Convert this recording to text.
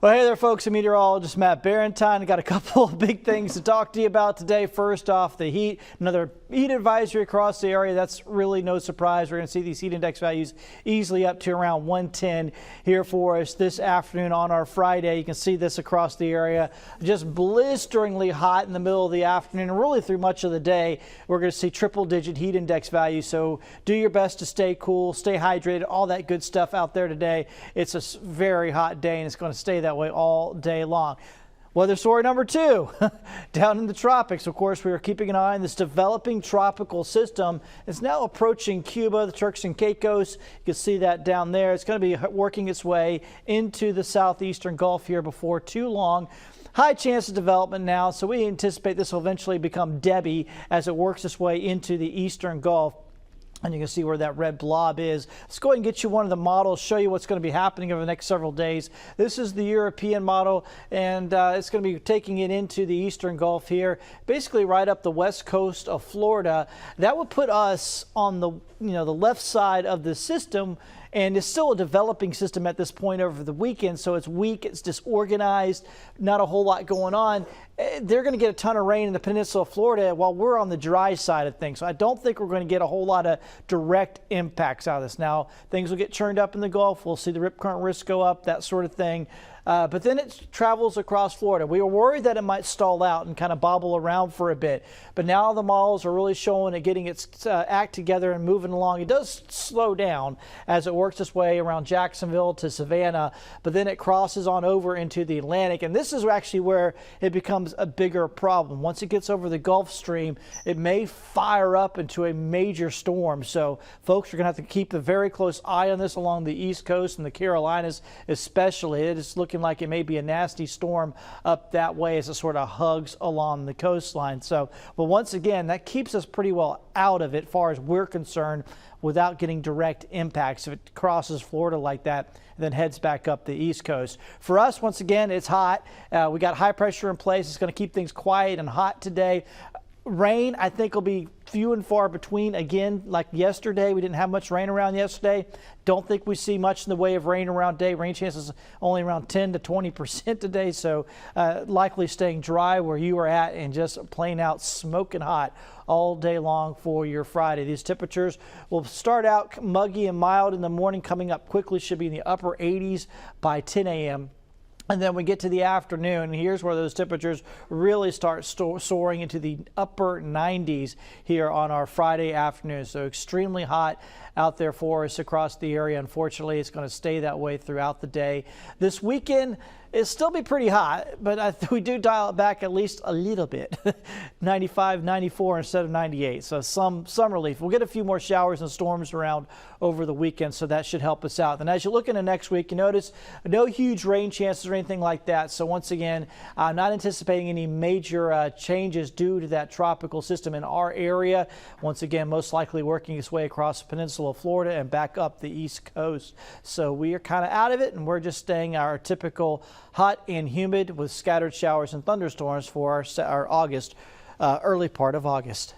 Well, hey there, folks. I'm meteorologist Matt Barentine. Got a couple of big things to talk to you about today. First off, the heat. Another heat advisory across the area. That's really no surprise. We're going to see these heat index values easily up to around 110 here for us this afternoon on our Friday. You can see this across the area. Just blisteringly hot in the middle of the afternoon and really through much of the day. We're going to see triple-digit heat index values. So do your best to stay cool, stay hydrated, all that good stuff out there today. It's a very hot day and it's going to stay that way all day long. Weather story number 2, down in the tropics. Of course, we are keeping an eye on this developing tropical system. It's now approaching Cuba, the Turks and Caicos. You can see that down there. It's going to be working its way into the southeastern Gulf here before too long. High chance of development now, so we anticipate this will eventually become Debbie as it works its way into the eastern Gulf. And you can see where that red blob is. Let's go ahead and get you one of the models, show you what's going to be happening over the next several days. This is the European model, and it's going to be taking it into the eastern Gulf here, basically right up the west coast of Florida. That would put us on the the left side of the system, and it's still a developing system at this point over the weekend, so it's weak, it's disorganized, not a whole lot going on. They're going to get a ton of rain in the peninsula of Florida while we're on the dry side of things. So I don't think we're going to get a whole lot of direct impacts out of this. Now, things will get churned up in the Gulf. We'll see the rip current risk go up, that sort of thing. But then it travels across Florida. We were worried that it might stall out and kind of bobble around for a bit. But now the models are really showing it getting its act together and moving along. It does slow down as it works its way around Jacksonville to Savannah, but then it crosses on over into the Atlantic. And this is actually where it becomes a bigger problem. Once it gets over the Gulf Stream, it may fire up into a major storm. So folks are going to have to keep a very close eye on this along the East Coast and the Carolinas especially. It is looking like it may be a nasty storm up that way as it sort of hugs along the coastline. So, but once again, that keeps us pretty well out of it as far as we're concerned without getting direct impacts if it crosses Florida like that and then heads back up the East Coast. For us, once again, it's hot. We got high pressure in place. It's going to keep things quiet and hot today. Rain, I think, will be few and far between. Again, like yesterday, we didn't have much rain around yesterday. Don't think we see much in the way of rain around today. Rain chances only around 10 to 20% today, so likely staying dry where you are at and just plain out smoking hot all day long for your Friday. These temperatures will start out muggy and mild in the morning, coming up quickly, should be in the upper 80s by 10 a.m. And then we get to the afternoon, and here's where those temperatures really start soaring into the upper 90s here on our Friday afternoon. So extremely hot out there for us across the area. Unfortunately, it's going to stay that way throughout the day. This weekend, it'll still be pretty hot, but we do dial it back at least a little bit. 95, 94 instead of 98. So some relief. We'll get a few more showers and storms around over the weekend, so that should help us out. And as you look into next week, you notice no huge rain chances or anything like that. So once again, I'm not anticipating any major changes due to that tropical system in our area. Once again, most likely working its way across the peninsula of Florida and back up the East Coast. So we are kind of out of it, and we're just staying our typical hot and humid with scattered showers and thunderstorms for our August, early part of August.